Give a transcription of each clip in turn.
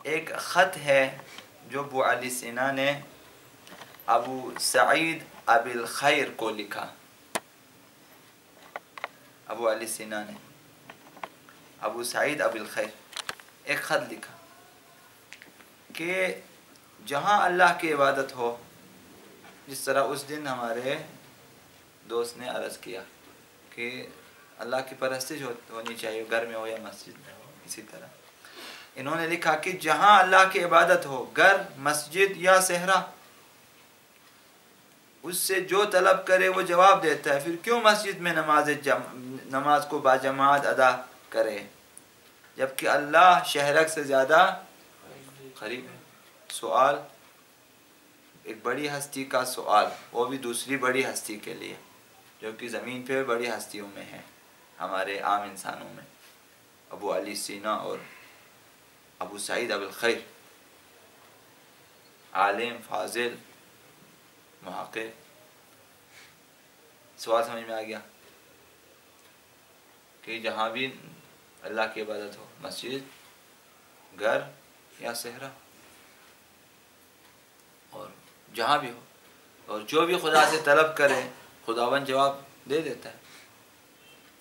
ایک خط ہے جو ابو علی سینا نے ابو سعید ابی الخیر کو لکھا. ابو علی سینا نے ابو سعید ابی الخیر ایک خط لکھا کہ جہاں اللہ کی عبادت ہو، جس طرح اس دن ہمارے دوست نے عرض کیا کہ اللہ کی پرستش ہونی چاہیے، گھر میں ہو یا مسجد میں ہو، اسی طرح انہوں نے لکھا کہ جہاں اللہ کی عبادت ہو، گھر، مسجد یا صحرا، اس سے جو طلب کرے وہ جواب دیتا ہے. پھر کیوں مسجد میں نماز کو باجماعت ادا کرے جبکہ اللہ شہرک سے زیادہ قریب ہے؟ سوال، ایک بڑی ہستی کا سوال، وہ بھی دوسری بڑی ہستی کے لیے جو کہ زمین پہ بڑی ہستیوں میں ہے، ہمارے عام انسانوں میں، ابو علی سینا اور ابو سعید ابی الخیر، عالم، فاضل، محقق. سوال سمجھ میں آ گیا کہ جہاں بھی اللہ کی عبادت ہو، مسجد، گھر یا صحرا، اور جہاں بھی ہو، اور جو بھی خدا سے طلب کرے خداوند جواب دے دیتا ہے.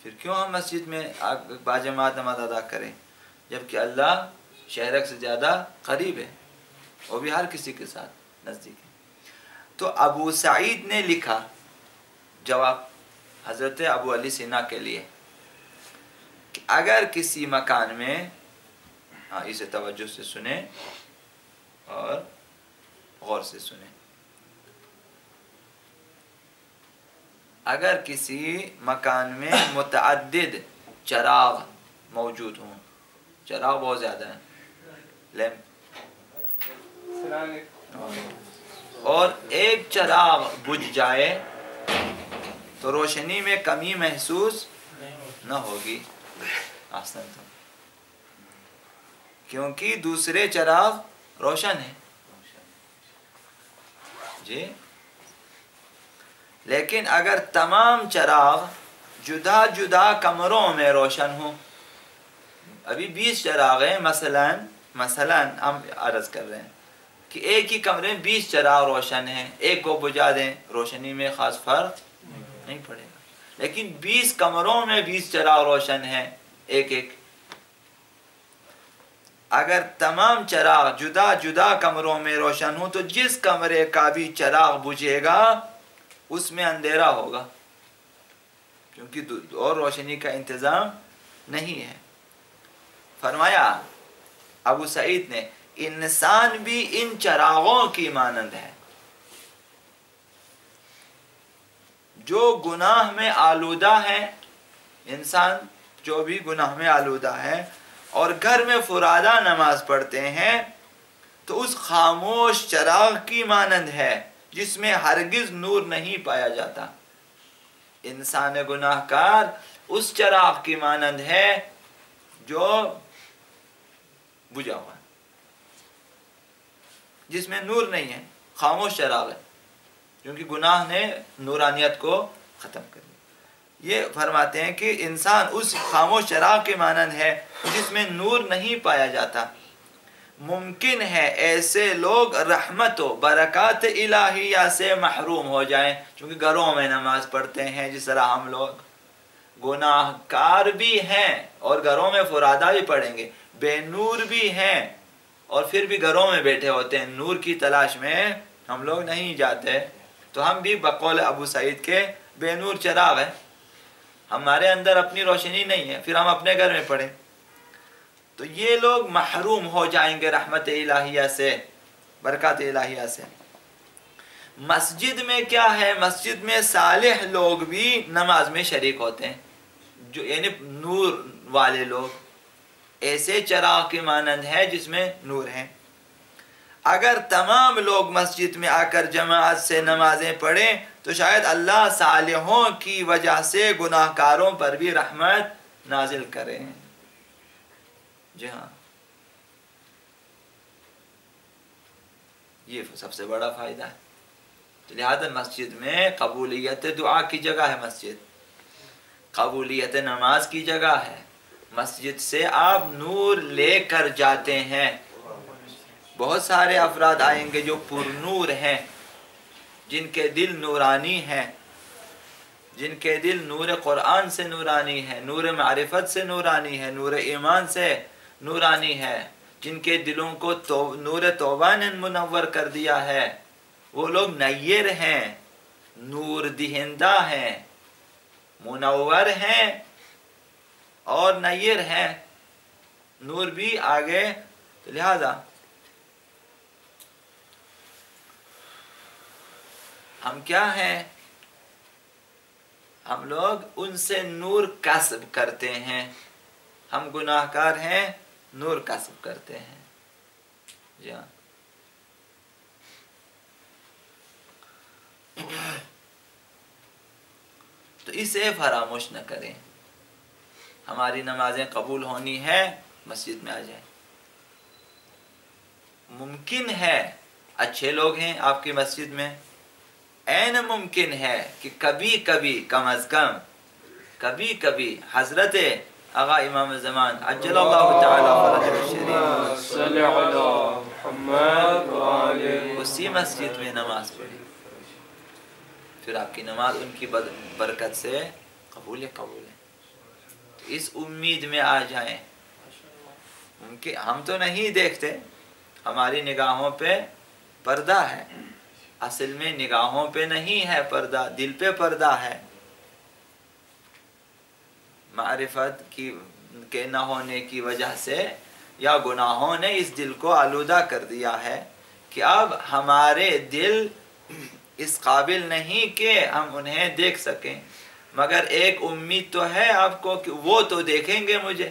پھر کیوں ہم مسجد میں باجماعت نماز ادا کریں جبکہ اللہ شہرک سے زیادہ قریب ہے، وہ بھی ہر کسی کے ساتھ نزدیک ہے. تو ابو سعید نے لکھا جواب حضرت ابو علی سینا کے لیے کہ اگر کسی مکان میں، اسے توجہ سے سنیں اور غور سے سنیں، اگر کسی مکان میں متعدد چراغ موجود ہوں، چراغ بہت زیادہ ہیں، لیمپ، اور ایک چراغ بجھ جائے تو روشنی میں کمی محسوس نہ ہوگی، احسنتم، کیونکہ دوسرے چراغ روشن ہیں. جی، لیکن اگر تمام چراغ جدا جدا کمروں میں روشن ہوں، ابھی 20 چراغ ہیں مثلا ہم عرض کر رہے ہیں کہ ایک ہی کمرے میں 20 چراغ روشن ہیں، ایک کو بجھا دیں روشنی میں خاص فرق نہیں پڑے گا. لیکن 20 کمروں میں 20 چراغ روشن ہیں، ایک ایک. اگر تمام چراغ جدا جدا کمروں میں روشن ہوں تو جس کمرے کا بھی چراغ بجھے گا اس میں اندھیرا ہوگا، کیونکہ اور روشنی کا انتظام نہیں ہے. فرمایا ابو سعید نے انسان بھی ان چراغوں کی مانند ہے جو گناہ میں آلودہ ہے. انسان جو بھی گناہ میں آلودہ ہے اور گھر میں فرادہ نماز پڑھتے ہیں تو اس خاموش چراغ کی مانند ہے جس میں ہرگز نور نہیں پایا جاتا. انسان گناہ کار اس چراغ کی مانند ہے جو بجھا ہوا ہے، جس میں نور نہیں ہے، خاموش چراغ ہے، کیونکہ گناہ نے نورانیت کو ختم کر دیا. یہ فرماتے ہیں کہ انسان اس خاموش چراغ کے مانند ہے جس میں نور نہیں پایا جاتا. ممکن ہے ایسے لوگ رحمت و برکات الہیہ سے محروم ہو جائیں، چونکہ گھروں میں نماز پڑھتے ہیں، جس طرح ہم لوگ گناہ کار بھی ہیں اور گھروں میں فرادہ بھی پڑھیں گے، بے نور بھی ہیں اور پھر بھی گھروں میں بیٹھے ہوتے ہیں، نور کی تلاش میں ہم لوگ نہیں جاتے. تو ہم بھی بقول ابو سعید کے بے نور چراغ ہیں، ہمارے اندر اپنی روشنی نہیں ہے، پھر ہم اپنے گھر میں پڑھیں تو یہ لوگ محروم ہو جائیں گے رحمت الہیہ سے، برکات الہیہ سے. مسجد میں کیا ہے؟ مسجد میں صالح لوگ بھی نماز میں شریک ہوتے ہیں، جو یعنی نور والے لوگ، ایسے چراغ کی مانند ہے جس میں نور ہیں. اگر تمام لوگ مسجد میں آ کر جماعت سے نمازیں پڑھیں تو شاید اللہ صالحوں کی وجہ سے گناہ کاروں پر بھی رحمت نازل کریں. جی ہاں، یہ سب سے بڑا فائدہ ہے. لہذا مسجد میں قبولیت دعا کی جگہ ہے، مسجد قبولیت نماز کی جگہ ہے. مسجد سے آپ نور لے کر جاتے ہیں، بہت سارے افراد آئیں گے جو پر نور ہیں، جن کے دل نورانی ہیں، جن کے دل نور قرآن سے نورانی ہے، نور معرفت سے نورانی ہے، نور ایمان سے نورانی ہے، جن کے دلوں کو نور توبہ نے منور کر دیا ہے۔ وہ لوگ نیر ہیں، نور دہندہ ہیں، منور ہیں اور نیر ہیں، نور بھی آگے۔ لہذا ہم کیا ہیں؟ ہم لوگ ان سے نور کسب کرتے ہیں، ہم گناہ کار ہیں، نور کسب کرتے ہیں۔ جی ہاں، تو اسے فراموش نہ کریں۔ ہماری نمازیں قبول ہونی ہے، مسجد میں آ جائیں۔ ممکن ہے اچھے لوگ ہیں آپ کی مسجد میں، این ممکن ہے کہ کبھی کبھی، کم از کم کبھی کبھی حضرت آقا امام زمان عجل اللہ تعالی فرجہ الشریف اسی مسجد میں نماز پڑھی، پھر آپ کی نماز ان کی برکت سے قبول ہے۔ تو اس امید میں آ جائیں۔ ہم تو نہیں دیکھتے، ہماری نگاہوں پہ پردہ ہے، اصل میں نگاہوں پہ نہیں ہے پردہ، دل پہ پردہ ہے۔ معرفت کے نہ ہونے کی وجہ سے یا گناہوں نے اس دل کو آلودہ کر دیا ہے کہ اب ہمارے دل اس قابل نہیں کہ ہم انہیں دیکھ سکیں، مگر ایک امید تو ہے آپ کو کہ وہ تو دیکھیں گے مجھے۔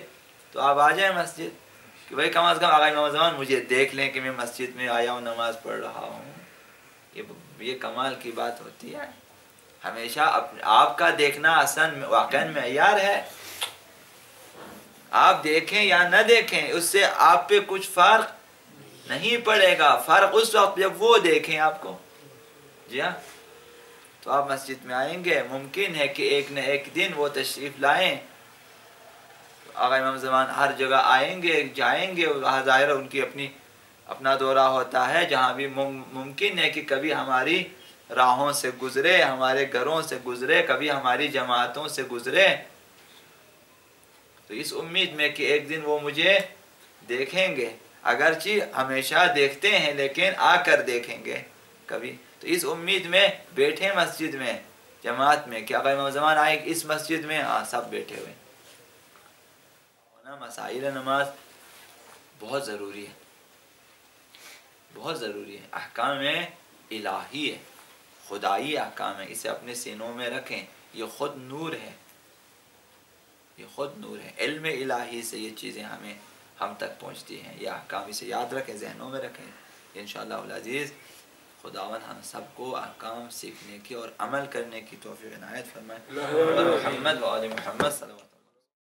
تو آپ آ جائیں مسجد کہ بھائی کم از کم آقا امام زمان مجھے دیکھ لیں کہ میں مسجد میں آیا ہوں، نماز پڑھ رہا ہوں۔ یہ کمال کی بات ہوتی ہے۔ ہمیشہ آپ کا دیکھنا اصل واقعاً معیار ہے۔ آپ دیکھیں یا نہ دیکھیں، اس سے آپ پہ کچھ فرق نہیں پڑے گا۔ فرق اس وقت جب وہ دیکھیں آپ کو۔ جی ہاں، تو آپ مسجد میں آئیں گے، ممکن ہے کہ ایک نہ ایک دن وہ تشریف لائیں۔ آقا امام زمان ہر جگہ آئیں گے، جائیں گے، ظاہر ان کی اپنا دورہ ہوتا ہے، جہاں بھی ممکن ہے کہ کبھی ہماری راہوں سے گزرے، ہمارے گھروں سے گزرے، کبھی ہماری جماعتوں سے گزرے۔ تو اس امید میں کہ ایک دن وہ مجھے دیکھیں گے، اگرچہ ہمیشہ دیکھتے ہیں لیکن آ کر دیکھیں گے کبھی، تو اس امید میں بیٹھے مسجد میں، جماعت میں، کہ آقا امام زمان آئے اس مسجد میں، سب بیٹھے ہوئے۔ مسائل نماز بہت ضروری ہے، بہت ضروری ہے، احکام الہی ہے، خدائی احکام ہے، اسے اپنے سینوں میں رکھیں۔ یہ خود نور ہے، یہ خود نور ہے، علم الہی سے یہ چیزیں ہم تک پہنچتی ہیں۔ یہ احکام اسے یاد رکھیں، ذہنوں میں رکھیں۔ انشاءاللہ العزیز خداوند ہم سب کو احکام سیکھنے کی اور عمل کرنے کی توفیق عنایت فرمائے۔ محمد و آل محمد صلی اللہ علیہ وسلم۔